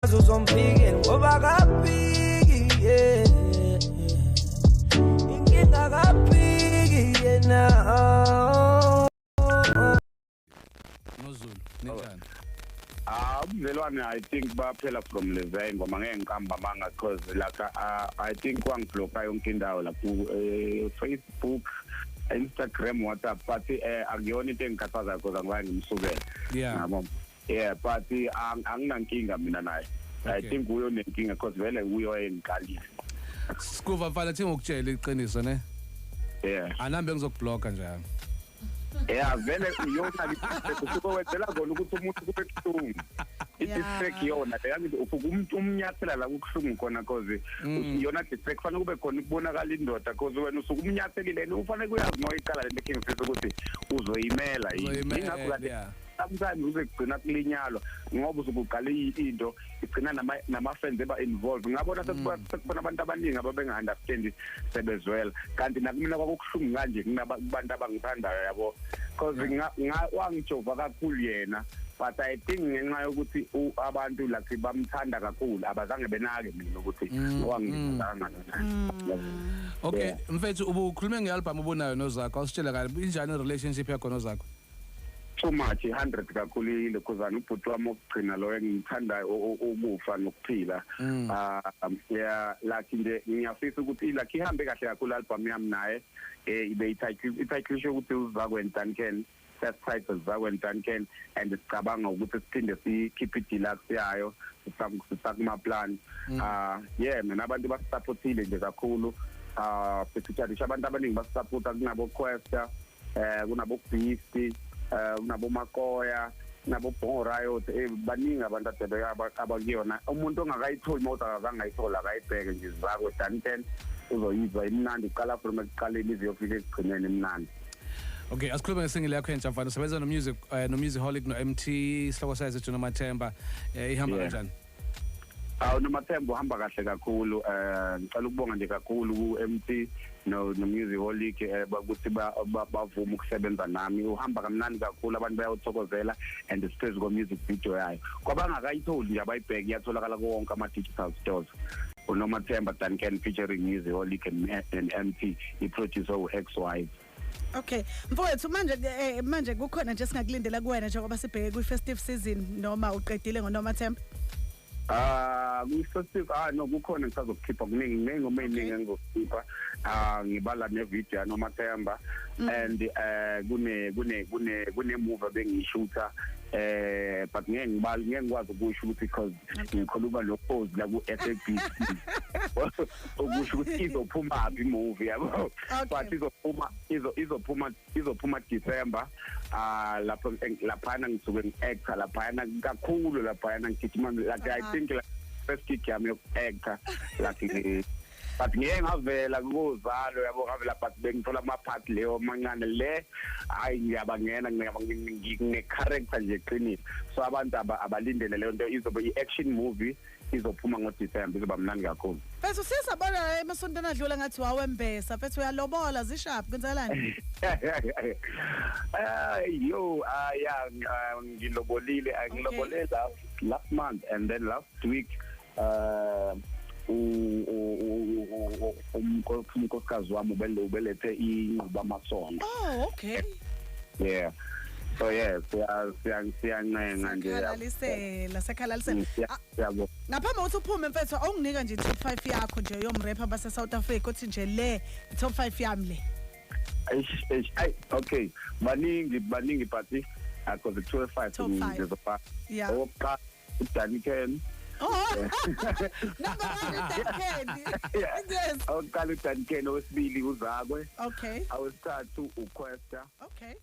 Uzompikeni ngoba kapiki inkinga kapiki yena noZulu ninjani? Ubudlelwane I think baphela from Levay ngoba ngeke ngihamba manga cause like I think wangibloka yonke indawo lapho Facebook, Instagram, WhatsApp but akuyona into engikhathaza because angibani ngimsukela. Yabo. Yeah, but anginankinga mina naye. I think uyo nenkinga because vele uyo engiqalile. Skuva mfana thi ngokutshela iqiniso ne? Yeah. Anambe ngizokubloka njalo. Yeah, vele uyona kusuka wenzela khona ukuthi umuntu kube kuhlungu. District yona leyanto ufuka umuntu umnyathela la kuhlungu khona cause yona district fanele kube khona ukubonakala indoda cause wena usuka umnyathelile ufanele kuyazi noyiqala le king face ukuthi uzoyimela yini. Ingakho kade sometimes uzegcina kulinyalo ngoba usukuqala into igcina nama friends eba involved. Ngabona sekubona abantu abaningi ababenga understand sebezwela kanti nakumina kwakuhlungu kanje kunabantu abangithandayo yabo cause wangijova kakhulu yena but I think ngenxa yokuthi abantu like bamthanda kakhulu abazange benake mina ukuthi wangizanga. Okay mfethu ubukhulume ngealbum obonayo nozakho awusitshela kahle injani irelationship yakho nozakho? Too much 100 kakhulu ile kuzana ubhuti wami okugcina lo engithandayo ukufa nokuphila. Yeah like nje ngiyafisa ukuthi like ihambe kahle kakhulu album yami naye ibe ititle show ukuthi uzakwe Duncan first title zakwe Duncan and sicabanga ukuthi siphinde si-keep deluxe yayo sisakuma plan. Yeah mina abantu basupportile nje kakhulu sesithatha abantu abaningi basupporta kunabo Questa kunabo Beast kunabo Makoya nabo Bongorayot baningi abantu abakuyona umuntu ongakayitholi mawuthi akazange ayithola akayibheke nje zakwe Duncan uzoyizwa imnandi uqala from ekuqaleni iziyofika ekugcineni imnandi. Okay, asikhulume ngesingile yakho entsha mfana usebenza no-Musicaholic no-MT isihloko sayo sithi noMathemba ihamba kanjani? noMathemba uhamba kahle kakhulu ngicela ukubonga nje kakhulu ku-MT no-Musicaholic ukuthi bavuma ukusebenza nami uhamba kamnandi kakhulu abantu bayawuthokozela and siphezu ko-music video yayo kwabangakayitholi nje abayibheke iyatholakala kuwonke ama-digital stores unoMathemba Duncan featuring Musicaholic and MT iproducer u-XY. Okay mfowethu manje kukhona nje singakulindela kuwena njengoba sibheke kwi-festive season noma uqedile ngoNomathemba? Kwi-festive no kukhona ngisazokukhipha kuningi ngoma eziningi engizokhipha ngibala nevideo noMathemba and kune movie bengiyishootha but ngeke ngikwazi ukusho ukuthi because ngikhuluma noPose la ku-SABC ukusho ukuthi izophuma movie yabo but izophuma December laphana ngisuke ngi-actor laphana kakhulu laphana ngigijima like I think like first gig yami yoku-actor like but ngeke ngavela kuzalo yabo ngavela but bengithola ama-part leyo mancane le hayi ngiyabangena ngine-character nje eqinile so abantu abalindele leyo nto izobe i-action movie izophuma ngoDecember izoba mnandi kakhulu. Bese sisabona emasontweni adlula ngathi wawembesa mfethu uyalobola zishaphi kwenzakalani? Ngilobolile last month and then last week umkhosikazi wami ubelethe inquba amasonto. Oh okay. Yeah. So yeah, siyancenga nje. Sekhalalisela. Yabo. Ngaphambi kokuthi uphume mfethu awunginika nje top 5 yakho nje yomrapper base South Africa uthi nje le top 5 yami le. Okay, baningi but because 25 ngizopa. Yeah. Oqa Duncan. Oh. Number 1 Duncan. Yes. Oqala uDuncan owesibili uzakwe. Okay. Awesithathu uQuesta. Okay.